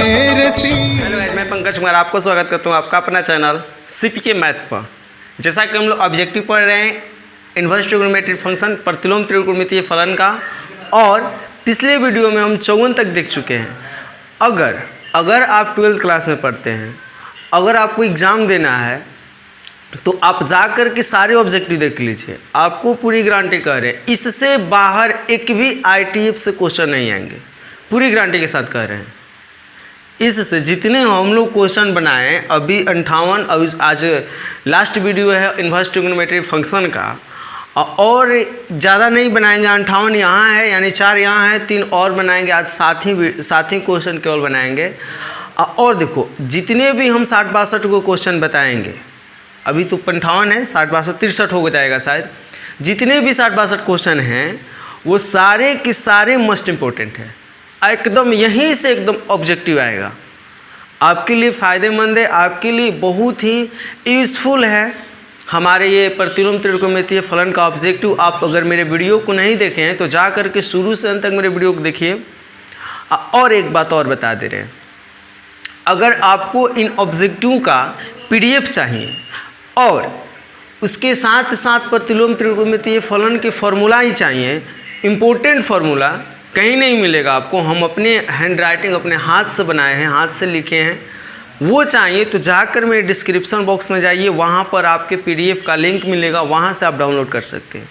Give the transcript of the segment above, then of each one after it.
मेरे सी। Hello guys, मैं पंकज कुमार आपको स्वागत करता हूँ आपका अपना चैनल सीपीके मैथ्स पर। जैसा कि हम लोग ऑब्जेक्टिव पढ़ रहे हैं इन्वर्स ट्रिग्नोमेट्री फंक्शन प्रतिलोम त्रिकोणमितीय फलन का, और पिछले वीडियो में हम 54 तक देख चुके हैं। अगर आप 12th क्लास में पढ़ते हैं, अगर आपको एग्ज़ाम देना है तो आप जा कर के सारे ऑब्जेक्टिव देख लीजिए, आपको पूरी गारंटी कह रहे हैं इससे बाहर एक भी ITF से क्वेश्चन नहीं आएंगे, पूरी गारंटी के साथ कह रहे हैं। इससे जितने हम लोग क्वेश्चन बनाए अभी 58, अभी आज लास्ट वीडियो है इन्वर्स ट्रिग्नोमेट्री फंक्शन का, और ज़्यादा नहीं बनाएंगे। 58 यहाँ है, यानी 4 यहाँ है, 3 और बनाएंगे। आज साथ ही क्वेश्चन केवल बनाएंगे। और देखो जितने भी हम 60-62 को क्वेश्चन बताएंगे, अभी तो 58 है, 60-62 63 हो जाएगा शायद। जितने भी 60-62 क्वेश्चन हैं वो सारे के सारे मोस्ट इम्पोर्टेंट है, एकदम यहीं से एकदम ऑब्जेक्टिव आएगा, आपके लिए फ़ायदेमंद है, आपके लिए बहुत ही यूज़फुल है। हमारे ये प्रतिलोम त्रिकोणमितीय फलन का ऑब्जेक्टिव आप अगर मेरे वीडियो को नहीं देखे हैं तो जा कर के शुरू से अंत तक मेरे वीडियो को देखिए। और एक बात और बता दे रहे हैं, अगर आपको इन ऑब्जेक्टिव का PDF चाहिए और उसके साथ साथ प्रतिलोम त्रिकोणमितीय फलन के फॉर्मूला ही चाहिए, इम्पोर्टेंट फार्मूला कहीं नहीं मिलेगा आपको, हम अपने हैंड राइटिंग अपने हाथ से बनाए हैं, हाथ से लिखे हैं, वो चाहिए तो जाकर मेरे डिस्क्रिप्शन बॉक्स में जाइए, वहाँ पर आपके PDF का लिंक मिलेगा, वहाँ से आप डाउनलोड कर सकते हैं।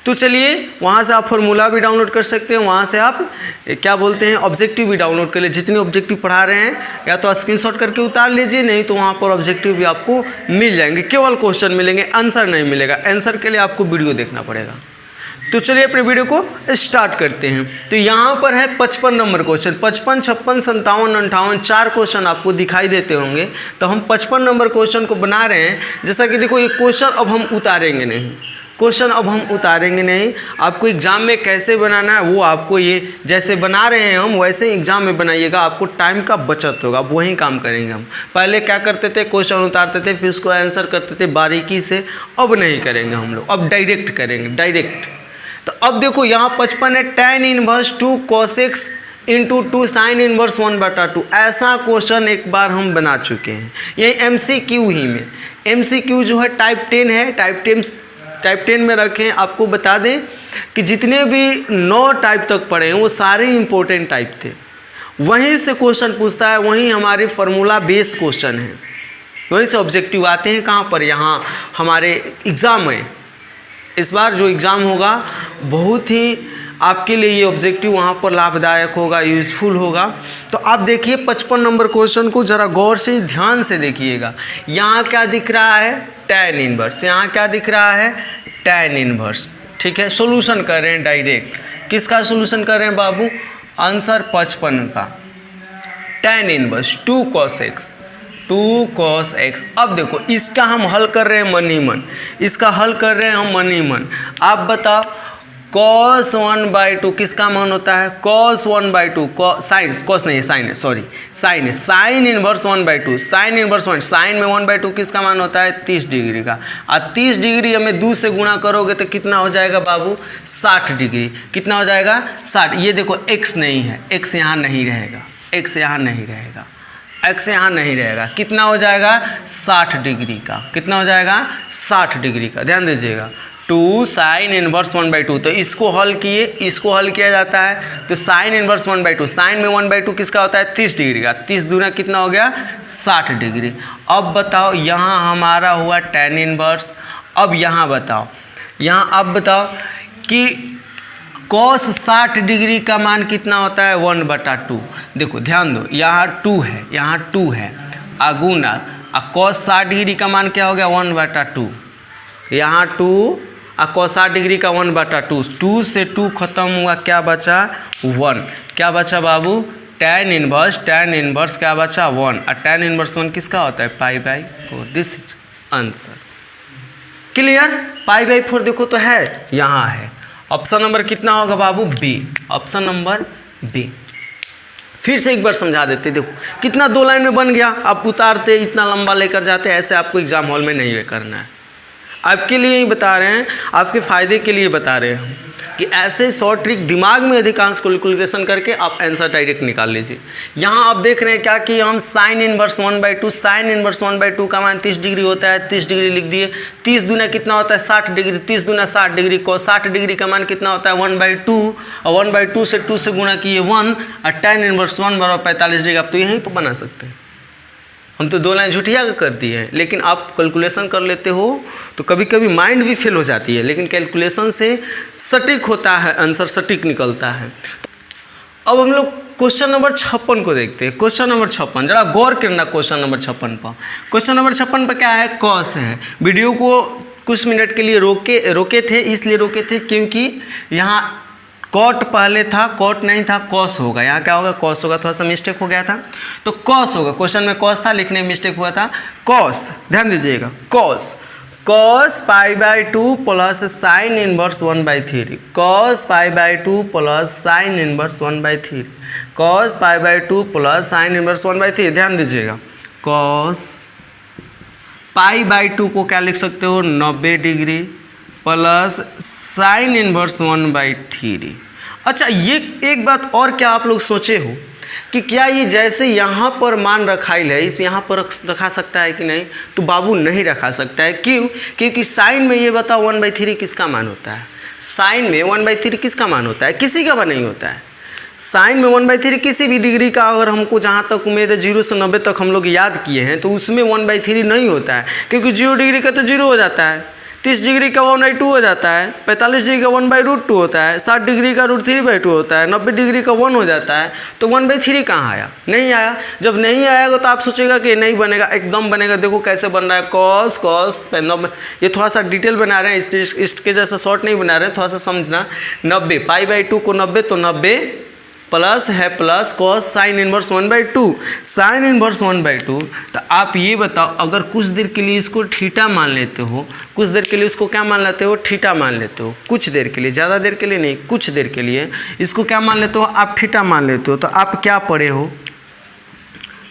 तो चलिए वहाँ से आप फार्मूला भी डाउनलोड कर सकते हैं, वहाँ से आप क्या बोलते हैं ऑब्जेक्टिव भी डाउनलोड कर ले। जितने ऑब्जेक्टिव पढ़ा रहे हैं या तो स्क्रीनशॉट करके उतार लीजिए, नहीं तो वहाँ पर ऑब्जेक्टिव भी आपको मिल जाएंगे, केवल क्वेश्चन मिलेंगे, आंसर नहीं मिलेगा। आंसर के लिए आपको वीडियो देखना पड़ेगा। तो चलिए अपने वीडियो को स्टार्ट करते हैं। तो यहाँ पर है 55 नंबर क्वेश्चन, 55, 56, 57, 58 4 क्वेश्चन आपको दिखाई देते होंगे। तो हम 55 नंबर क्वेश्चन को बना रहे हैं। जैसा कि देखो ये क्वेश्चन अब हम उतारेंगे नहीं, आपको एग्ज़ाम में कैसे बनाना है वो आपको ये जैसे बना रहे हैं हम वैसे ही एग्ज़ाम में बनाइएगा, आपको टाइम का बचत होगा, अब वही काम करेंगे हम। पहले क्या करते थे, क्वेश्चन उतारते थे फिर उसको आंसर करते थे बारीकी से, अब नहीं करेंगे हम लोग, अब डायरेक्ट करेंगे, डायरेक्ट। तो अब देखो यहाँ 55 है, tan inverse 2 cos x into 2 sin inverse 1/2। ऐसा क्वेश्चन एक बार हम बना चुके हैं, ये MCQ ही में। MCQ जो है टाइप 10 है, टाइप 10 में रखें। आपको बता दें कि जितने भी 9 टाइप तक पढ़े हैं वो सारे इंपॉर्टेंट टाइप थे, वहीं से क्वेश्चन पूछता है, वहीं हमारे फार्मूला बेस क्वेश्चन है, वहीं से ऑब्जेक्टिव आते हैं। कहाँ पर, यहाँ हमारे एग्ज़ाम में इस बार जो एग्ज़ाम होगा बहुत ही आपके लिए ये ऑब्जेक्टिव वहाँ पर लाभदायक होगा, यूज़फुल होगा। तो आप देखिए 55 नंबर क्वेश्चन को ज़रा गौर से ध्यान से देखिएगा। यहाँ क्या दिख रहा है, tan इनवर्स, यहाँ क्या दिख रहा है, tan इनवर्स। ठीक है, सॉल्यूशन कर रहे हैं डायरेक्ट। किसका सॉल्यूशन कर रहे हैं बाबू, आंसर 55 का, tan इनवर्स 2 cos x। अब देखो इसका हम हल कर रहे हैं मन ही मन, इसका हल कर रहे हैं हम मन ही मन। आप बताओ cos 1/2 किसका मान होता है, cos 1/2, sin inverse 1/2, sin inverse 1, sin में 1/2 किसका मान होता है 30 डिग्री का। और 30 डिग्री हमें 2 से गुणा करोगे तो कितना हो जाएगा बाबू, 60 डिग्री। कितना हो जाएगा, 60। ये देखो x नहीं है, x यहाँ नहीं रहेगा, x यहाँ नहीं रहेगा, x यहाँ नहीं रहेगा। कितना हो जाएगा, 60 डिग्री का। कितना हो जाएगा, 60 डिग्री का। ध्यान दीजिएगा, 2 sin इनवर्स 1/2। तो इसको हल किया जाता है। तो sin इनवर्स 1/2, sin में 1/2 किसका होता है 30 डिग्री का, 30 दूना कितना हो गया 60 डिग्री। अब बताओ यहाँ हमारा हुआ tan इनवर्स। अब यहाँ बताओ कि cos 60 डिग्री का मान कितना होता है 1/2। देखो ध्यान दो, यहाँ 2 है अगुना, cos 60 डिग्री का मान क्या हो गया 1/2। यहाँ 2 और cos 60 डिग्री का 1/2, 2 से 2 खत्म हुआ, क्या बचा 1। क्या बचा बाबू, tan इनवर्स क्या बचा 1, और tan इनवर्स 1 किसका होता है π/4। This is answer. क्लियर, π/4 देखो तो है, यहाँ है। ऑप्शन नंबर कितना होगा बाबू, बी, ऑप्शन नंबर बी। फिर से एक बार समझा देते, देखो कितना 2 लाइन में बन गया। आप उतारते इतना लंबा लेकर जाते, ऐसे आपको एग्जाम हॉल में नहीं करना है, आपके लिए ही बता रहे हैं, आपके फ़ायदे के लिए बता रहे हैं। कि ऐसे शॉर्ट ट्रिक दिमाग में अधिकांश कैलकुलेशन करके आप आंसर डायरेक्ट निकाल लीजिए। यहाँ आप देख रहे हैं क्या कि हम साइन इनवर्स 1/2, साइन इनवर्स 1/2 का मान 30 डिग्री होता है, 30 डिग्री लिख दिए। 30 दूना कितना होता है 60 डिग्री, 30 दूना 60 डिग्री को 60 डिग्री का मान कितना होता है 1/2, और 1/2 से 2 से गुणा किए 1, और tan इनवर्स 1 बराबर 45 डिग्री। आप तो यहीं पर बना सकते हैं। हम तो 2 लाइन झूठिया कर दिए हैं, लेकिन आप कैलकुलेशन कर लेते हो तो कभी कभी माइंड भी फेल हो जाती है, लेकिन कैलकुलेशन से सटीक होता है, आंसर सटीक निकलता है। अब हम लोग क्वेश्चन नंबर 56 को देखते हैं। क्वेश्चन नंबर 56, जरा गौर करना क्वेश्चन नंबर 56 पर। क्वेश्चन नंबर 56 पर क्या है, कॉस है। वीडियो को कुछ मिनट के लिए रोके थे, इसलिए रोके थे क्योंकि यहाँ कॉट पहले था, कॉट नहीं था, कॉस होगा। यहाँ क्या होगा, कॉस होगा। थोड़ा सा मिस्टेक हो गया था तो कॉस होगा। क्वेश्चन में कॉस था, लिखने में मिस्टेक हुआ था। कॉस, ध्यान दीजिएगा, cos π/2 plus sine inverse 1/3, cos π/2 plus sine inverse 1/3, cos π/2 plus sine inverse 1/3। ध्यान दीजिएगा, cos π/2 को क्या लिख सकते हो 90 डिग्री प्लस साइन इनवर्स 1/3। अच्छा, ये एक बात और क्या आप लोग सोचे हो कि क्या ये जैसे यहाँ पर मान रखाइल है, इस यहाँ पर रखा सकता है कि नहीं? तो बाबू नहीं रखा सकता है। क्यों? क्योंकि साइन में ये बताओ 1/3 किसका मान होता है? साइन में 1/3 किसका मान होता है? किसी का मान नहीं होता है। साइन में 1/3 किसी भी डिग्री का, अगर हमको जहाँ तक उम्मीद है 0 से 90 तक हम लोग याद किए हैं, तो उसमें 1/3 नहीं होता है, क्योंकि 0 डिग्री का तो 0 हो जाता है, 30 डिग्री का 1/2 हो जाता है, 45 डिग्री का 1/√2 होता है, 60 डिग्री का √3/2 होता है, 90 डिग्री का 1 हो जाता है। तो 1/3 कहाँ आया? नहीं आया। जब नहीं आएगा तो आप सोचेगा कि नहीं बनेगा, एकदम बनेगा। देखो कैसे बन रहा है, कॉस ये थोड़ा सा डिटेल बना रहे हैं, इसके जैसा शॉर्ट नहीं बना रहे हैं, थोड़ा सा समझना। 90 π/2 को 90 तो 90 प्लस है plus cos sine inverse 1/2, sine inverse 1/2। तो आप ये बताओ, अगर कुछ देर के लिए इसको थीटा मान लेते हो, कुछ देर के लिए इसको क्या मान लेते हो, थीटा मान लेते हो, कुछ देर के लिए, ज़्यादा देर के लिए नहीं, कुछ देर के लिए इसको क्या मान लेते हो आप, थीटा मान लेते हो। तो आप क्या पढ़े हो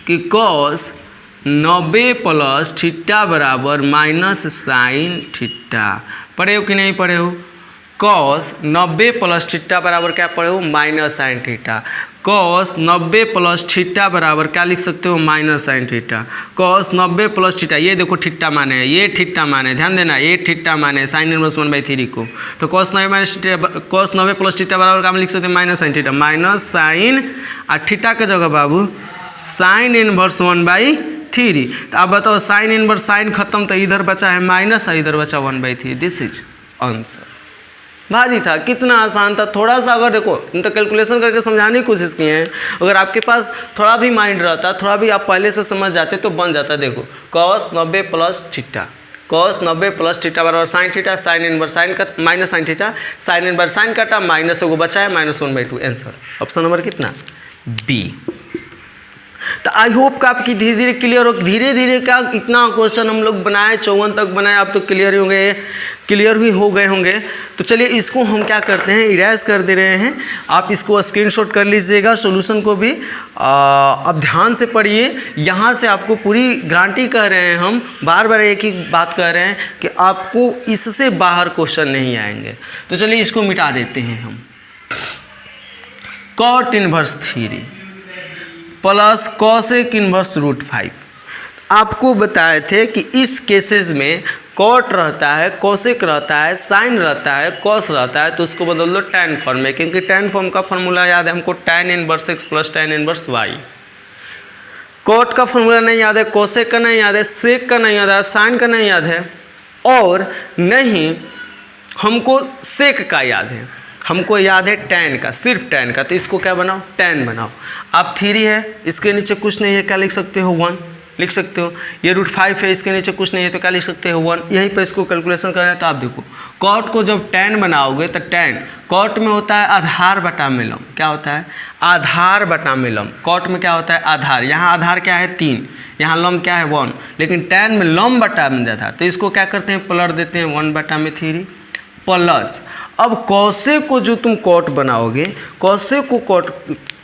कि कॉस 90 प्लस थीटा बराबर माइनस साइन थीटा। पढ़े हो कि नहीं पढ़े हो? कॉस 90 प्लस थीटा बराबर क्या पढ़े हो, minus sine theta. Cos 90 plus theta बराबर क्या लिख सकते हो, minus sine theta. Cos 90 plus theta, ये देखो थीटा माने है, ये थीटा माने, ध्यान देना, ये थीटा माने साइन इनवर्स 1/3 को। तो कॉस 90 प्लस थीटा बराबर क्या लिख सकते हैं, minus sine theta. Minus sine और थीटा के जगह बाबू साइन इनवर्स 1/3। तो आप बताओ, साइन इनवर्स, साइन खत्म तो इधर बचा है माइनस और इधर बचा 1/3। This is answer. भारी था, कितना आसान था। थोड़ा सा अगर देखो, हम तो कैलकुलेशन करके समझाने की कोशिश किए हैं, अगर आपके पास थोड़ा भी माइंड रहता, थोड़ा भी आप पहले से समझ जाते तो बन जाता। देखो cos 90 plus theta, cos 90 plus theta बराबर sine theta, sine inverse sine का minus sine theta, sine inverse sine काटा, माइनस से वो बचा है माइनस 1/2। आंसर ऑप्शन नंबर कितना, बी। तो आई होप का आपकी धीरे धीरे क्लियर हो, धीरे धीरे क्या इतना क्वेश्चन हम लोग बनाए, 54 तक बनाए, आप तो क्लियर होंगे, क्लियर भी हो गए होंगे। तो चलिए इसको हम क्या करते हैं, इरेज कर दे रहे हैं। आप इसको स्क्रीनशॉट कर लीजिएगा, सॉल्यूशन को भी अब ध्यान से पढ़िए। यहाँ से आपको पूरी गारंटी कह रहे हैं, हम बार बार एक ही बात कह रहे हैं कि आपको इससे बाहर क्वेश्चन नहीं आएंगे। तो चलिए इसको मिटा देते हैं हम। Cot inverse theory plus cosec inverse √5। आपको बताए थे कि इस केसेस में कॉट रहता है, कॉसेक रहता है, साइन रहता है, कॉस रहता है, तो उसको बदल दो टैन फॉर्म में, क्योंकि टैन फॉर्म का फॉर्मूला याद है हमको, tan inverse x plus tan inverse y। Cot का फॉर्मूला नहीं याद है, कॉसेक का नहीं याद है, सेक का नहीं याद है, साइन का नहीं याद है, और नहीं हमको सेक का याद है, हमको याद है टैन का, सिर्फ टैन का। तो इसको क्या बनाओ, टैन बनाओ। आप थ्री है, इसके नीचे कुछ नहीं है, क्या लिख सकते हो 1 लिख सकते हो। ये √5 है, इसके नीचे कुछ नहीं है तो क्या लिख सकते हो 1। यहीं पर इसको कैलकुलेशन करना है। तो आप देखो कॉट को जब टैन बनाओगे तो टैन कॉट में होता है आधार बटा मिलम। क्या होता है, आधार बटा मिलम। कॉट में क्या होता है, आधार। यहाँ आधार क्या है 3, यहाँ लम क्या है 1, लेकिन टैन में लम बटा में आधार। तो इसको क्या करते हैं, पलट देते हैं 1/3 प्लस। अब कौसे को जो तुम कॉट बनाओगे, कौसे को कॉट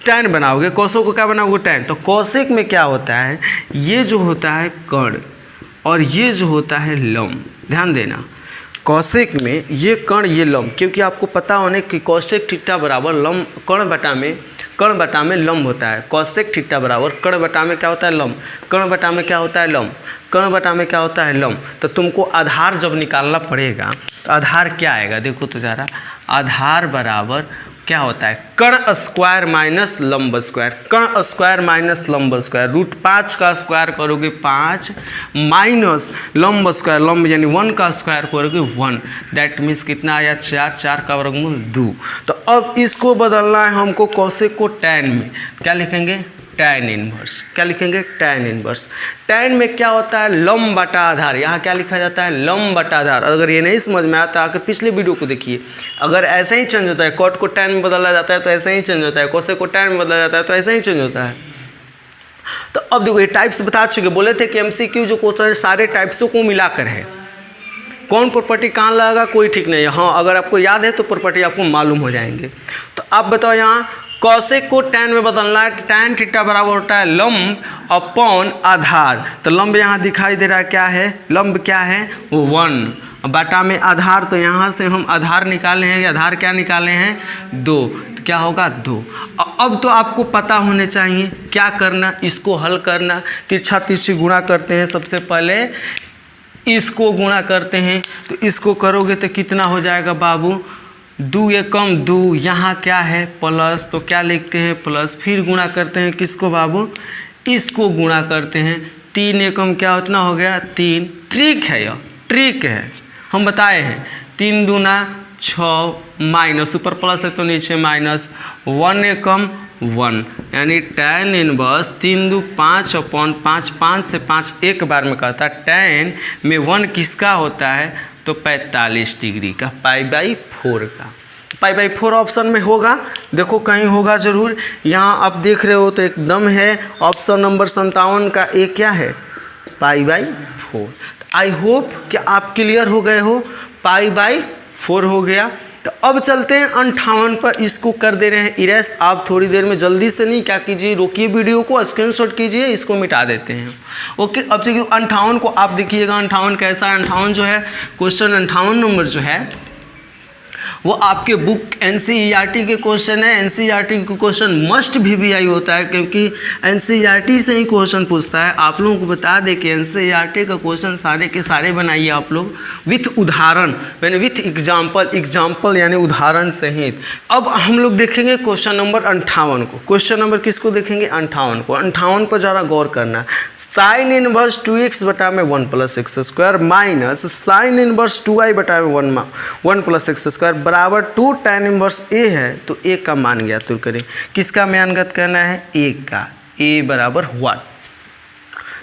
टैन बनाओगे, कौसों को क्या बनाओगे टैन। तो कौशिक में क्या होता है, ये जो होता है कर्ण और ये जो होता है लम, ध्यान देना। कौशिक में ये कर्ण ये लंब, क्योंकि आपको पता होने कि कौशिक थीटा बराबर लंब कर्ण बटा में लंब होता है। कौशिक थीटा बराबर कर्ण बटा में क्या होता है लंब, कर्ण बटा में क्या होता है लंब, कर्ण बटा में क्या होता है लंब। तो तुमको आधार जब निकालना पड़ेगा तो आधार क्या आएगा, देखो तो ज़रा, आधार बराबर क्या होता है कर्ण स्क्वायर माइनस लंब स्क्वायर, कर्ण स्क्वायर माइनस लंब स्क्वायर, रूट 5 का स्क्वायर करोगे 5 माइनस लंब स्क्वायर, लंब यानी 1 का स्क्वायर करोगे 1, दैट मीन्स कितना आया 4, 4 का वर्गमूल 2। तो अब इसको बदलना है हमको कौशिक को टैन में, क्या लिखेंगे टैन इनवर्स, क्या लिखेंगे टैन इनवर्स। टैन में क्या होता है लंब बटा आधार, यहाँ क्या लिखा जाता है लंब बटा आधार। अगर ये नहीं समझ में आता आकर पिछले वीडियो को देखिए, अगर ऐसे ही चेंज होता है, कॉट को टैन में बदला जाता है तो ऐसे ही चेंज होता है, कौशिक को टैन में बदला जाता है तो ऐसे ही चेंज होता है। तो अब देखो ये टाइप्स बता चुके, बोले थे कि एमसीक्यू जो क्वेश्चन है सारे टाइप्सों को मिलाकर है, कौन प्रॉपर्टी कहाँ लगेगा कोई ठीक नहीं है। हाँ अगर आपको याद है तो प्रॉपर्टी आपको मालूम हो जाएंगे। तो आप बताओ यहाँ कौशिक को टैन में बदलना है, टैन थीटा बराबर होता है लंब अपॉन आधार। तो लंब यहाँ दिखाई दे रहा है, क्या है लंब, क्या है 1 बटा में आधार। तो यहाँ से हम आधार निकाले हैं, आधार क्या निकाले हैं 2, तो क्या होगा 2। अब तो आपको पता होने चाहिए क्या करना, इसको हल करना, तिरछा तिरछी गुणा करते हैं। सबसे पहले इसको गुणा करते हैं, तो इसको करोगे तो कितना हो जाएगा बाबू 2 एकम 2, यहाँ क्या है प्लस, तो क्या लिखते हैं प्लस, फिर गुणा करते हैं किसको बाबू, इसको गुणा करते हैं, 3 एकम क्या उतना हो गया 3। ट्रिक है यह, ट्रिक है, हम बताए हैं 3 दूना 6 माइनस ऊपर प्लस है तो नीचे माइनस, 1 एकम 1 यानी टैन इनवर्स 3 2 5 अपॉन 5, 5 से 5 एक बार में कहता है, टैन में 1 किसका होता है तो 45 डिग्री का, π/4 का, π/4 ऑप्शन में होगा, देखो कहीं होगा ज़रूर। यहाँ आप देख रहे हो तो एकदम है ऑप्शन नंबर 57 का ए क्या है π/4। आई होप कि आप क्लियर हो गए हो, π/4 हो गया। तो अब चलते हैं 58 पर, इसको कर दे रहे हैं इरेज। आप थोड़ी देर में जल्दी से नहीं क्या कीजिए, रोकिए वीडियो को, स्क्रीनशॉट कीजिए, इसको मिटा देते हैं। ओके अब चलिए 58 को आप देखिएगा, 58 कैसा है, 58 जो है क्वेश्चन 58 नंबर जो है वो आपके बुक एनसीईआरटी के क्वेश्चन है। एनसीईआरटी के क्वेश्चन मस्ट वीवीआई होता है, क्योंकि एनसीईआरटी से ही क्वेश्चन पूछता है। आप लोगों को बता दें कि एनसीईआरटी का क्वेश्चन सारे के सारे बनाइए आप लोग विथ उदाहरण, यानी विथ एग्जाम्पल यानी उदाहरण सहित। अब हम लोग देखेंगे क्वेश्चन नंबर 58 को। क्वेश्चन नंबर किसको देखेंगे 58 को। 58 पर ज़रा गौर करना, साइन इनवर्स 2x बटा में 1 + x² minus sine inverse 2y बटा में 1 + x² बराबर 2 tan इनवर्स a है। तो a का मान ज्ञात करें, किसका मानगत करना है a का, a बराबर 1।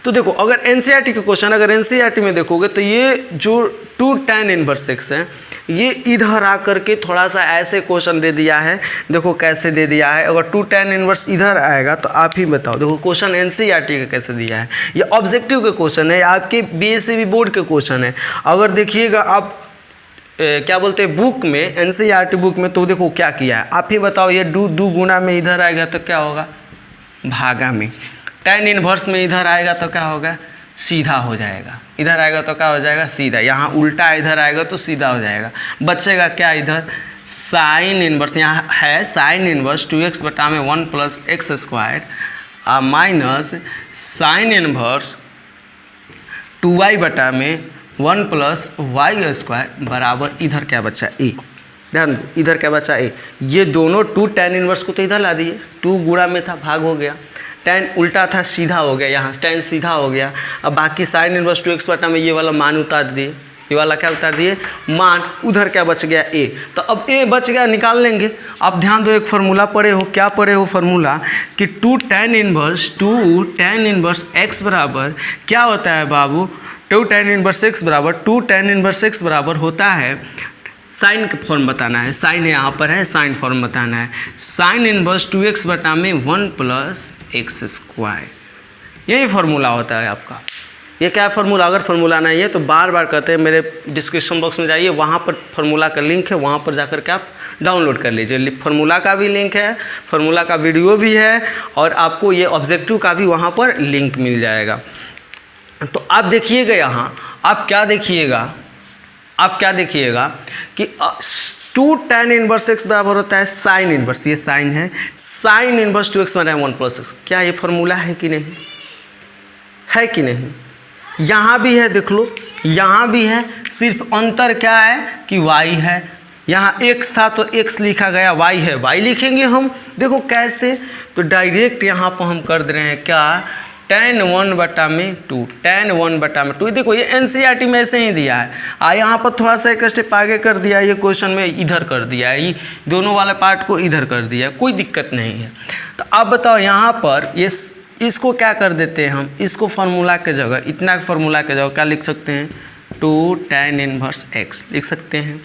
तो देखो अगर एनसीईआरटी के क्वेश्चन, अगर एनसीईआरटी में देखोगे तो ये जो 2 tan इनवर्स x है ये इधर आकर के थोड़ा सा ऐसे क्वेश्चन दे दिया है। देखो कैसे दे दिया है, अगर 2 tan इनवर्स इधर आएगा तो आप ही बताओ। देखो क्वेश्चन एनसीईआरटी का कैसे दिया है, ये ऑब्जेक्टिव के क्वेश्चन है, आपके बीएससीबी बोर्ड के क्वेश्चन है। अगर देखिएगा आप क्या बोलते हैं बुक में, एनसीईआरटी बुक में, तो देखो क्या किया है, आप ही बताओ। ये 2 गुना में इधर आएगा तो क्या होगा भागा में, tan इनवर्स में इधर आएगा तो क्या होगा सीधा हो जाएगा, इधर आएगा तो क्या हो जाएगा सीधा, यहाँ उल्टा इधर आएगा तो सीधा हो जाएगा। बचेगा क्या इधर साइन इनवर्स, यहाँ है साइन इनवर्स 2x बटा में 1 + x² minus sine inverse 2y बटा में 1 + y² बराबर इधर क्या बचा a। ध्यान दो इधर क्या बचा a, ये दोनों 2 tan इनवर्स को तो इधर ला दिए, 2 गुणा में था भाग हो गया, tan उल्टा था सीधा हो गया, यहाँ tan सीधा हो गया। अब बाकी साइन इनवर्स 2x बटा में ये वाला मान उतार दिए, ये वाला क्या उतार दिए मान, उधर क्या बच गया a। तो अब a बच गया, निकाल लेंगे। अब ध्यान दो एक फार्मूला पढ़े हो, क्या पढ़े हो फार्मूला कि 2 tan इनवर्स x बराबर क्या होता है बाबू, 2 tan इनवर्स x बराबर 2 tan इनवर्स x बराबर होता है, साइन का फॉर्म बताना है, साइन यहाँ पर है, साइन फॉर्म बताना है, साइन इनवर्स 2x बटा में 1 + x²। यही फार्मूला होता है आपका। ये क्या फार्मूला, अगर फार्मूला नहीं है तो बार बार कहते हैं मेरे डिस्क्रिप्शन बॉक्स में जाइए, वहाँ पर फार्मूला का लिंक है, वहाँ पर जाकर के आप डाउनलोड कर लीजिए। फार्मूला का भी लिंक है, फार्मूला का वीडियो भी है, और आपको ये ऑब्जेक्टिव का भी वहाँ पर लिंक मिल जाएगा। तो आप देखिएगा यहाँ, आप क्या देखिएगा आप क्या देखिएगा कि 2 tan इनवर्स x बराबर होता है साइन इनवर्स, ये साइन है, साइन इनवर्स 2x बना है 1 + x। क्या ये फॉर्मूला है कि नहीं? है कि नहीं? यहाँ भी है, देख लो, यहाँ भी है, सिर्फ अंतर क्या है कि y है। यहाँ x था तो x लिखा गया, y है, y लिखेंगे हम। देखो कैसे, तो डायरेक्ट यहाँ पर हम कर दे रहे हैं क्या, tan 1/2, tan 1/2। देखो ये एनसीईआरटी में ऐसे ही दिया है, यहाँ पर थोड़ा सा एक स्टेप आगे कर दिया, ये क्वेश्चन में इधर कर दिया है, ये दोनों वाले पार्ट को इधर कर दिया, कोई दिक्कत नहीं है। तो अब बताओ यहाँ पर ये इसको क्या कर देते हैं हम, इसको फार्मूला के जगह, इतना फार्मूला के जगह क्या लिख सकते हैं, 2 tan इनवर्स x लिख सकते हैं,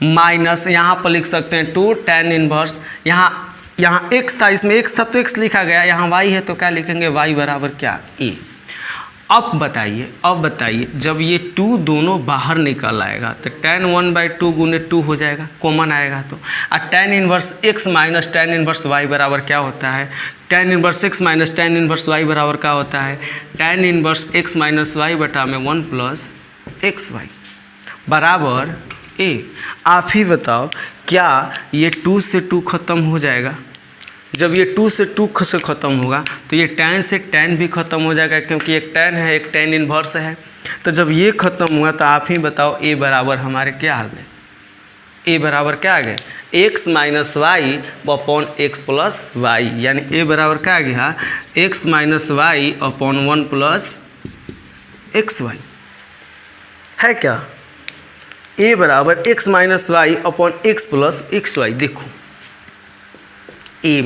माइनस यहाँ पर लिख सकते हैं 2 tan इनवर्स, यहाँ x था, इसमें x था तो x लिखा गया, यहाँ y है तो क्या लिखेंगे, y बराबर क्या, a। अब बताइए जब ये 2 दोनों बाहर निकल आएगा तो tan 1/2 गुने 2 हो जाएगा, कॉमन आएगा तो, और tan inverse x minus tan inverse y बराबर क्या होता है, tan inverse x minus tan inverse y बराबर क्या होता है, tan inverse x minus y बटा में 1 + xy बराबर a। आप ही बताओ क्या ये 2 से 2 खत्म हो जाएगा? जब ये 2 से 2 से ख़त्म होगा तो ये tan से tan भी ख़त्म हो जाएगा, क्योंकि एक tan है, एक tan इनवर्स है। तो जब ये ख़त्म हुआ तो आप ही बताओ a बराबर हमारे क्या आ गए, a बराबर क्या आ गए, x minus y upon x plus y, यानी a बराबर क्या आ गया, x minus y upon 1 + xy है क्या, a बराबर x minus y upon x plus xy। देखो ए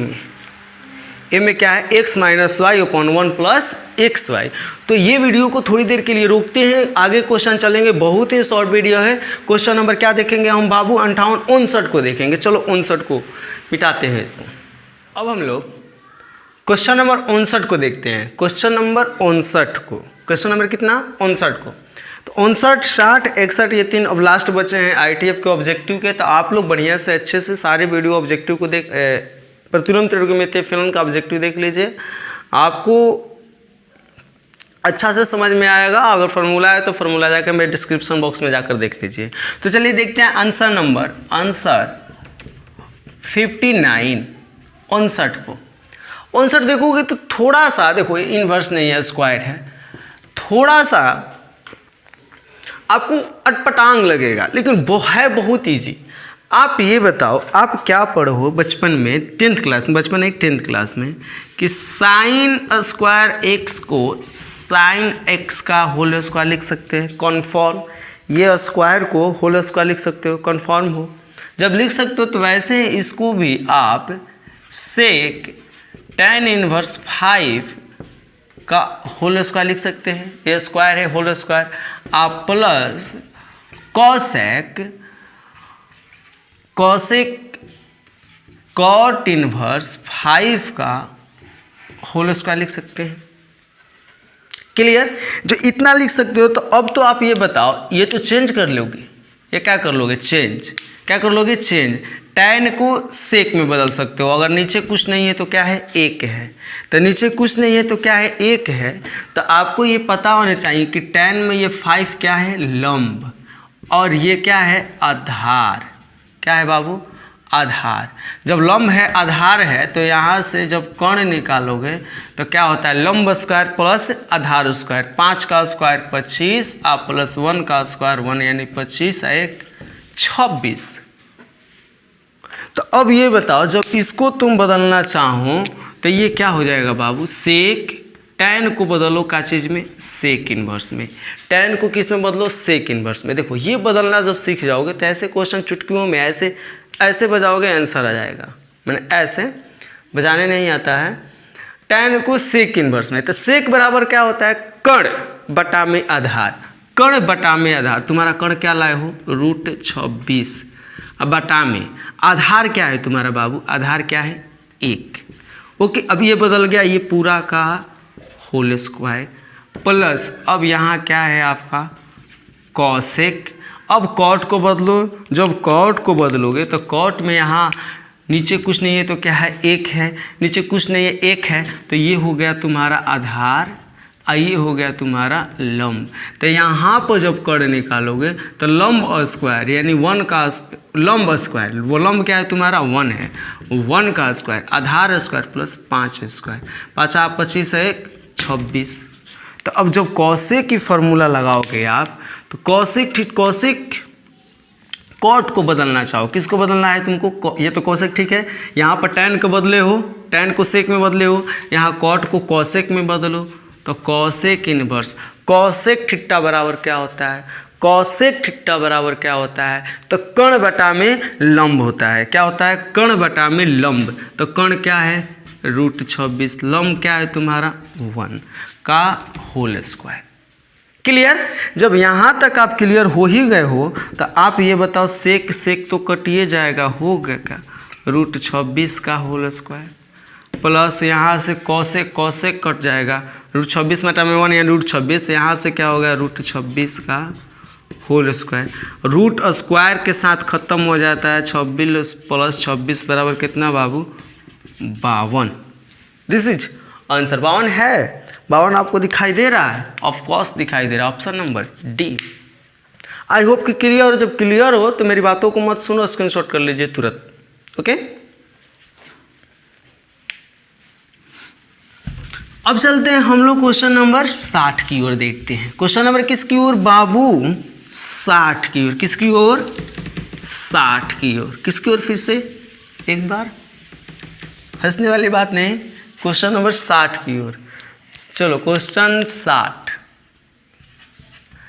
में क्या है, x minus y upon 1 + xy। तो ये वीडियो को थोड़ी देर के लिए रोकते हैं, आगे क्वेश्चन चलेंगे, बहुत ही शॉर्ट वीडियो है। क्वेश्चन नंबर क्या देखेंगे हम बाबू, 58 को देखेंगे। चलो 59 को मिटाते हैं इसको। अब हम लोग क्वेश्चन नंबर 59 को देखते हैं। क्वेश्चन नंबर 59 को, क्वेश्चन नंबर कितना, 59 को। तो 59, 60, 61 ये 3 अब लास्ट बचे हैं आईटीएफ के ऑब्जेक्टिव के। तो आप लोग बढ़िया से अच्छे से सारे वीडियो ऑब्जेक्टिव को देख, प्रतिलोम त्रिकोणमितीय फलन का ऑब्जेक्टिव देख लीजिए, आपको अच्छा से समझ में आएगा। अगर फार्मूला है तो फार्मूला जाकर मेरे डिस्क्रिप्शन बॉक्स में जाकर देख लीजिए। तो चलिए देखते हैं आंसर नंबर, आंसर 59 59 को। 59 देखोगे तो थोड़ा सा, देखो ये इन्वर्स नहीं है, स्क्वायर है, थोड़ा सा आपको अटपटांग लगेगा, लेकिन वो है बहुत ईजी। आप ये बताओ, आप क्या पढ़ो बचपन में, 10th क्लास में, बचपन नहीं 10th क्लास में, कि साइन स्क्वायर एक्स को साइन एक्स का होल स्क्वायर लिख सकते हैं, कॉन्फॉर्म। ये स्क्वायर को होल स्क्वायर लिख सकते हो, कॉन्फॉर्म हो। जब लिख सकते हो तो वैसे ही इसको भी आप सेक tan इनवर्स 5 का होल स्क्वायर लिख सकते हैं, ये स्क्वायर है, होल स्क्वायर। आप प्लस कॉसेक कॉट इनवर्स 5 का होल स्क्वायर लिख सकते हैं। क्लियर? जो इतना लिख सकते हो, तो अब तो आप ये बताओ, ये तो चेंज कर लोगे, ये क्या कर लोगे, चेंज। क्या कर लोगे, चेंज। tan को सेक में बदल सकते हो। अगर नीचे कुछ नहीं है तो क्या है, 1 है। तो नीचे कुछ नहीं है तो क्या है, 1 है। तो आपको ये पता होना चाहिए कि tan में ये 5 क्या है, लंब, और ये क्या है, आधार। क्या है बाबू, आधार। जब लंब है, आधार है, तो यहाँ से जब कर्ण निकालोगे तो क्या होता है, लंब स्क्वायर प्लस आधार स्क्वायर। 5 का स्क्वायर 25 और प्लस 1 का स्क्वायर 1, यानी 25 1 26। तो अब ये बताओ, जब इसको तुम बदलना चाहो तो ये क्या हो जाएगा बाबू, सेक। tan को बदलो का चीज़ में, सेक इन्वर्स में। tan को किस में बदलो, सेक इन्वर्स में। देखो ये बदलना जब सीख जाओगे तो ऐसे क्वेश्चन चुटकियों में ऐसे बजाओगे, आंसर आ जाएगा। मैंने ऐसे बजाने नहीं आता है। tan को सेक इन्वर्स में, तो सेक बराबर क्या होता है, कर्ण बटा में आधार। कर्ण बटा में आधार, तुम्हारा कर्ण क्या लाए हो, √26। अब बटा में आधार क्या है तुम्हारा बाबू, आधार क्या है, 1। ओके, अब ये बदल गया, ये पूरा का होल स्क्वायर प्लस, अब यहाँ क्या है आपका, कॉसेक। अब कॉट को बदलो, जब कॉट को बदलोगे तो कॉट में यहाँ नीचे कुछ नहीं है तो क्या है, 1 है, नीचे कुछ नहीं है 1 है, तो ये हो गया तुम्हारा आधार ये हो गया तुम्हारा लंब। तो यहाँ पर जब कर्ण निकालोगे तो लंब स्क्वायर यानी 1 का लंब स्क्वायर, वो लंब क्या है तुम्हारा 1 है, 1 का स्क्वायर आधार स्क्वायर प्लस 5 स्क्वायर, 5 25 है 26। तो अब जब कौशिक की फार्मूला लगाओगे आप तो कौशिक कॉट को बदलना चाहो, किसको बदलना है तुमको, ये तो कौशिक ठीक है, यहाँ पर टैन को बदले हो, टैन को सेक में बदले हो, यहाँ कॉट को कौशिक में बदलो। तो कौशिक इनवर्स कौशिक थीटा बराबर क्या होता है, कौशिक थीटा बराबर क्या होता है, तो कर्ण बटा में लंब होता है। क्या होता है, कर्ण बटा में लंब। तो कर्ण क्या है √26, लंब क्या है तुम्हारा 1 का होल स्क्वायर। क्लियर। जब यहाँ तक आप क्लियर हो ही गए हो तो आप ये बताओ सेक तो कटिए जाएगा, हो गया क्या √26 का होल स्क्वायर प्लस यहाँ से कौशिक कट जाएगा, √26 में 1 या √26, यहाँ से क्या हो गया √26 का होल स्क्वायर। रूट स्क्वायर के साथ ख़त्म हो जाता है, 26 प्लस 26 बराबर कितना बाबू 52। दिस इज आंसर 52 है, 52 आपको दिखाई दे रहा है, ऑफ कोर्स दिखाई दे रहा है, option number D. I hope कि क्लियर हो। जब क्लियर हो तो मेरी बातों को मत सुनो, स्क्रीनशॉट कर लीजिए तुरंत। ओके, अब चलते हैं हम लोग क्वेश्चन नंबर 60 की ओर देखते हैं। क्वेश्चन नंबर किसकी ओर बाबू 60 की ओर, किसकी ओर 60 की ओर, किसकी ओर, फिर से एक बार, हंसने वाली बात नहीं, क्वेश्चन नंबर 60 की ओर। चलो क्वेश्चन 60।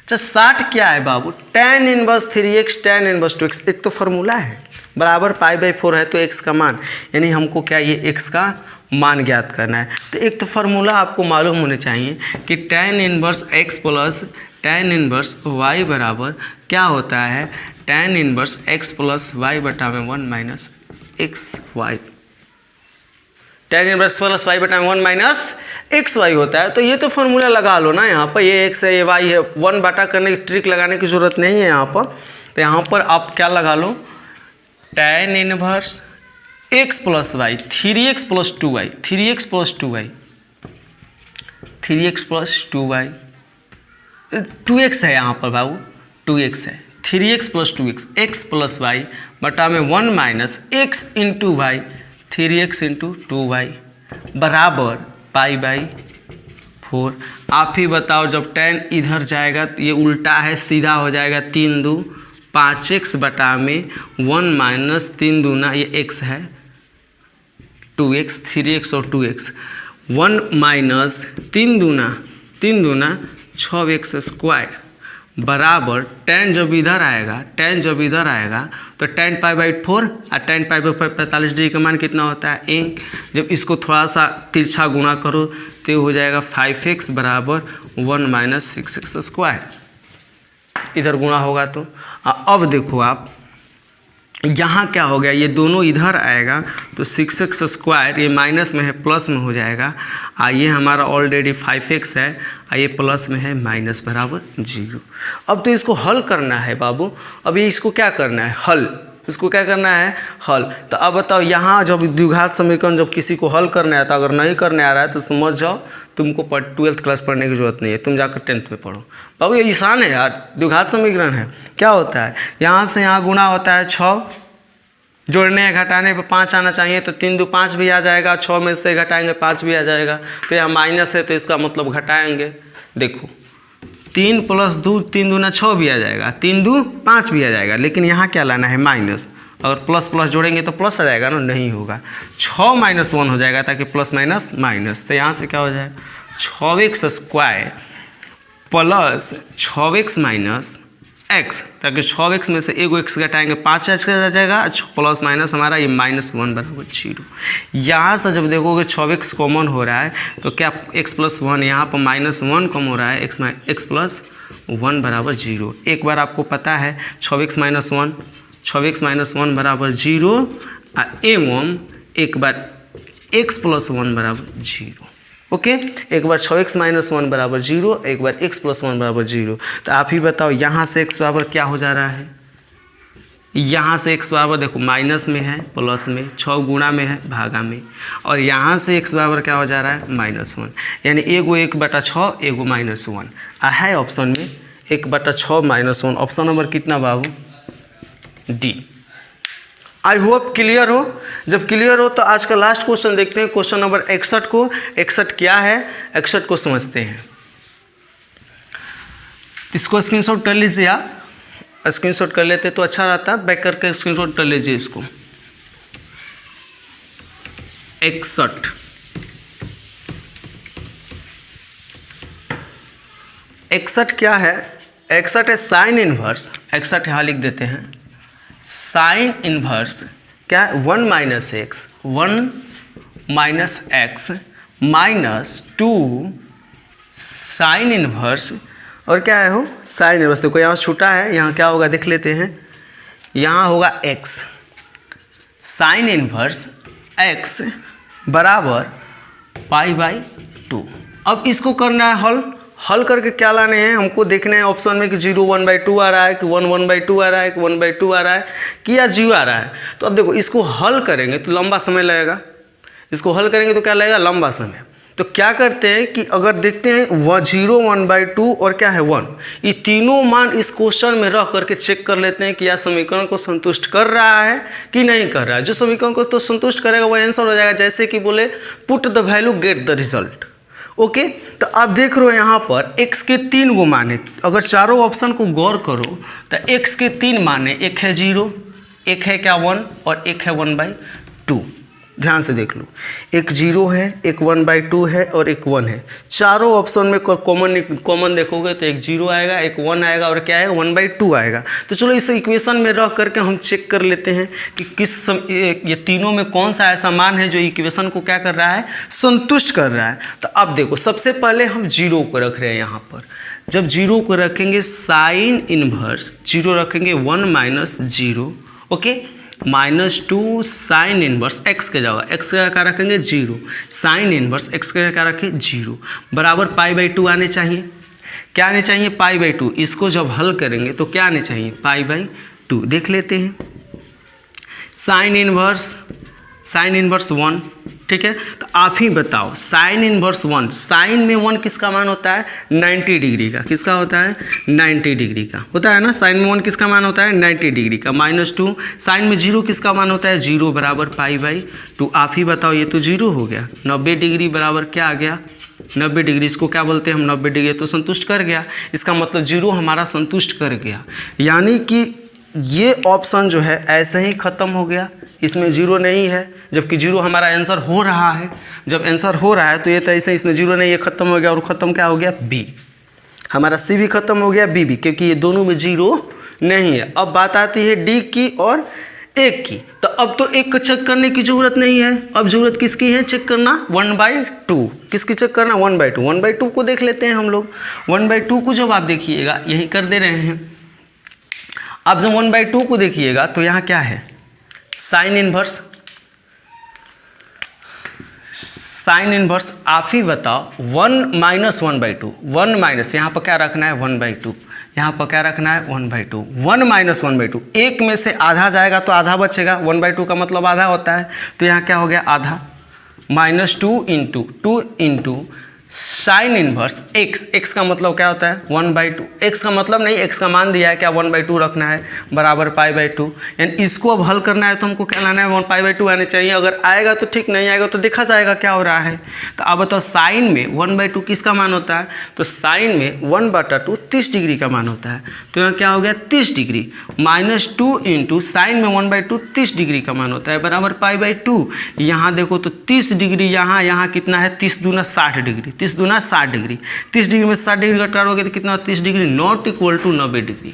अच्छा 60 क्या है बाबू, tan inverse 3x tan inverse 2x, एक तो फार्मूला है बराबर π/4 है तो x का मान, यानी हमको क्या ये x का मान ज्ञात करना है। तो एक तो फार्मूला आपको मालूम होने चाहिए कि tan inverse x plus tan inverse y बराबर क्या होता है, tan inverse x plus y बटा में 1 minus x y, tan inverse plus y बटा में 1 माइनस एक्स वाई होता है। तो ये तो फार्मूला लगा लो ना, यहाँ पर ये x है ये y है, 1 बटा करने की ट्रिक लगाने की ज़रूरत नहीं है यहाँ पर। तो यहाँ पर आप क्या लगा लो, tan inverse x plus y 3x plus 2y, 3x plus 2y, 3x plus 2y, 2x है यहाँ पर बाबू, 2x है, 3x plus 2x, x plus y बटा में 1 minus x into y, 3x into 2y बराबर π/4। आप ही बताओ जब tan इधर जाएगा तो ये उल्टा है, सीधा हो जाएगा, 3 2 5x बटा में 1 माइनस 3 दूना ये x है 2x, 3x और 2x, 1 माइनस 3 दूना 6x स्क्वायर बराबर tan जब इधर आएगा तो tan π/4 और tan π/4 45 डिग्री का मान कितना होता है 1। जब इसको थोड़ा सा तिरछा गुणा करो तो हो जाएगा 5x बराबर 1 माइनस 6x स्क्वायर, इधर गुणा होगा तो। अब देखो आप यहाँ क्या हो गया, ये दोनों इधर आएगा तो 6x स्क्वायर, ये माइनस में है प्लस में हो जाएगा, ये हमारा ऑलरेडी 5x है, ये प्लस में है माइनस बराबर 0। अब तो इसको हल करना है बाबू, अब ये इसको क्या करना है हल, इसको क्या करना है हल। तो अब बताओ यहाँ जब द्विघात समीकरण जब किसी को हल करना है, तो अगर नहीं करने आ रहा है तो समझ जाओ तुमको 12th क्लास पढ़ने की जरूरत नहीं है, तुम जाकर 10th में पढ़ो। बाबू ये आसान है यार, द्विघात समीकरण है। क्या होता है, यहाँ से यहाँ गुणा होता है 6, जोड़ने या घटाने पर 5 आना चाहिए, तो 3 2 5 भी आ जाएगा, 6 में से घटाएंगे 5 भी आ जाएगा, तो यहाँ माइनस है तो इसका मतलब घटाएंगे। देखो 3 प्लस 2 3 दूना 6 भी आ जाएगा, 3 2 5 भी आ जाएगा, लेकिन यहाँ क्या लाना है माइनस। अगर प्लस प्लस जोड़ेंगे तो प्लस आ जाएगा ना, नहीं होगा, 6 माइनस 1 हो जाएगा ताकि प्लस माइनस माइनस। तो यहाँ से क्या हो जाएगा 6x square plus 6x minus x, ताकि 6x में से एगो x घटाएंगे 5x आ जाएगा, प्लस माइनस हमारा ये -1 बराबर 0। यहाँ से जब देखोगे 6x कॉमन हो रहा है तो क्या x प्लस 1, यहाँ पर -1 कम हो रहा है, x प्लस 1 बराबर 0। एक बार आपको पता है 6x माइनस 1 बराबर 0 एवं एक बार x प्लस 1 बराबर 0। ओके, एक बार 6x माइनस 1 बराबर 0, एक बार x प्लस 1 बराबर 0। तो आप ही बताओ यहाँ से x बराबर क्या हो जा रहा है, यहाँ से x बराबर देखो माइनस में है, प्लस में, 6 गुणा में है, भागा में, और यहाँ से x बराबर क्या हो जा रहा है -1, यानी एगो 1/6 एगो -1 है ऑप्शन में 1/6 -1। ऑप्शन नंबर कितना बाबू? डी। आई होप क्लियर हो। जब क्लियर हो तो आज का लास्ट क्वेश्चन देखते हैं, क्वेश्चन नंबर 61 को। 61 क्या है, 61 को समझते हैं। इसको स्क्रीनशॉट कर लीजिए, आप स्क्रीनशॉट कर लेते तो अच्छा रहता, बैक करके स्क्रीनशॉट कर लीजिए इसको। 61 क्या है? 61 है साइन इनवर्स। 61 यहाँ लिख देते हैं, साइन इनवर्स क्या है? 1 - x, 1 - x -2 साइन इनवर्स, और क्या है हो साइन इनवर्स। देखो यहाँ छूटा है, यहाँ क्या होगा देख लेते हैं, यहाँ होगा x साइन इनवर्स x बराबर π/2। अब इसको करना है हल करके क्या लाने हैं हमको, देखना है ऑप्शन में कि 0 1/2 आ रहा है कि 1 1/2 आ रहा है कि 1/2 आ रहा है कि या 0 आ रहा है। तो अब देखो इसको हल करेंगे तो लंबा समय लगेगा, इसको हल करेंगे तो क्या लगेगा, लंबा समय। तो क्या करते हैं कि अगर देखते हैं 0 1/2 और क्या है 1, ये तीनों मान इस क्वेश्चन में रख करके चेक कर लेते हैं कि यह समीकरण को संतुष्ट कर रहा है कि नहीं कर रहा है। जो समीकरण को तो संतुष्ट करेगा वो आंसर हो जाएगा, जैसे कि बोले put the value get the result. Okay, तो आप देख रहे हो यहाँ पर x के 3 गो मान है। अगर चारों ऑप्शन को गौर करो तो x के 3 मान है, एक है 0, एक है क्या 1 और एक है 1/2। ध्यान से देख लो, एक 0 है, एक 1/2 है और एक 1 है। चारों ऑप्शन में कॉमन देखोगे तो एक 0 आएगा, एक 1 आएगा और क्या आएगा 1/2 आएगा। तो चलो इस इक्वेशन में रख करके हम चेक कर लेते हैं कि ये तीनों में कौन सा ऐसा मान है जो इक्वेशन को क्या कर रहा है, संतुष्ट कर रहा है। तो अब देखो सबसे पहले हम 0 को रख रहे हैं यहाँ पर। जब 0 को रखेंगे साइन इनवर्स 0 रखेंगे 1 - 0, ओके, -2 साइन इनवर्स x के जगह x का क्या रखेंगे 0, साइन इनवर्स x का क्या रखें 0 बराबर π/2 आने चाहिए। क्या आने चाहिए? π/2। इसको जब हल करेंगे तो क्या आने चाहिए π/2। देख लेते हैं, साइन इनवर्स 1, ठीक है। तो आप ही बताओ साइन इनवर्स 1, साइन में 1 किसका मान होता है 90 डिग्री का। किसका होता है 90 डिग्री का होता है ना। साइन में 1 किसका मान होता है 90 डिग्री का। -2 साइन में 0 किसका मान होता है 0 बराबर π/2। आप ही बताओ, ये तो 0 हो गया। 90 डिग्री बराबर क्या आ गया 90 डिग्री। इसको क्या बोलते हैं हम 90 डिग्री तो संतुष्ट कर गया। इसका मतलब 0 हमारा संतुष्ट कर गया, यानी कि ये ऑप्शन जो है ऐसे ही ख़त्म हो गया, इसमें 0 नहीं है, जबकि 0 हमारा आंसर हो रहा है। जब आंसर हो रहा है तो ये तो ऐसे इसमें 0 नहीं है, ख़त्म हो गया। और ख़त्म क्या हो गया बी, हमारा सी भी ख़त्म हो गया, बी भी, क्योंकि ये दोनों में 0 नहीं है। अब बात आती है डी की और एक की। तो अब तो एक को चेक करने की ज़रूरत नहीं है, अब ज़रूरत किसकी है चेक करना 1/2। किसकी चेक करना 1/2। 1/2 को देख लेते हैं हम लोग। 1/2 को जब आप देखिएगा यही कर दे रहे हैं। अब जब 1/2 को देखिएगा तो यहाँ क्या है साइन इनवर्स। साइन इनवर्स आप ही बताओ 1 - 1/2, 1 माइनस यहाँ पर क्या रखना है 1/2, यहाँ पर क्या रखना है 1/2। 1 - 1/2, एक में से आधा जाएगा तो आधा बचेगा। 1/2 का मतलब आधा होता है, तो यहाँ क्या हो गया आधा। -2 इंटू साइन इनवर्स x का मतलब क्या होता है 1/2। x का मतलब नहीं, x का मान दिया है क्या 1/2 रखना है बराबर π/2। यानी इसको अब हल करना है तो हमको क्या लाना है 1/2 आने चाहिए। अगर आएगा तो ठीक, नहीं आएगा तो देखा जाएगा क्या हो रहा है। तो अब बताओ साइन में 1/2 किसका मान होता है, तो साइन में 1/2 30 डिग्री का मान होता है। तो यहाँ क्या हो गया 30 डिग्री। -2 इंटू साइन में 1/2 30 डिग्री का मान होता है बराबर π/2। यहाँ देखो तो 30 डिग्री, यहाँ कितना है 30 दूना 60 डिग्री, 30 दूना 60 डिग्री। 30 डिग्री में 60 डिग्री घटाओगे तो कितना 30 degree not equal to 90 degree.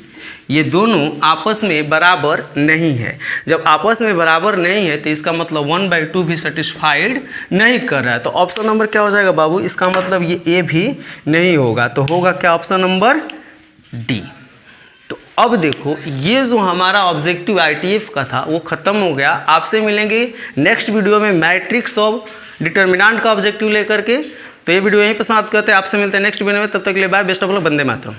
ये दोनों आपस में बराबर नहीं है। जब आपस में बराबर नहीं है तो इसका मतलब 1/2 भी सेटिस्फाइड नहीं कर रहा है। तो ऑप्शन नंबर क्या हो जाएगा बाबू, इसका मतलब ये ए भी नहीं होगा। तो होगा क्या ऑप्शन नंबर डी। तो अब देखो ये जो हमारा ऑब्जेक्टिव ITF का था वो ख़त्म हो गया। आपसे मिलेंगे नेक्स्ट वीडियो में मैट्रिक्स ऑफ डिटर्मिनेंट का ऑब्जेक्टिव लेकर के। तो ये वीडियो यहीं पर समाप्त करते हैं, आपसे मिलते हैं नेक्स्ट वीडियो में। तब तक के लिए बाय, बेस्ट ऑफ लक, वंदे मातरम।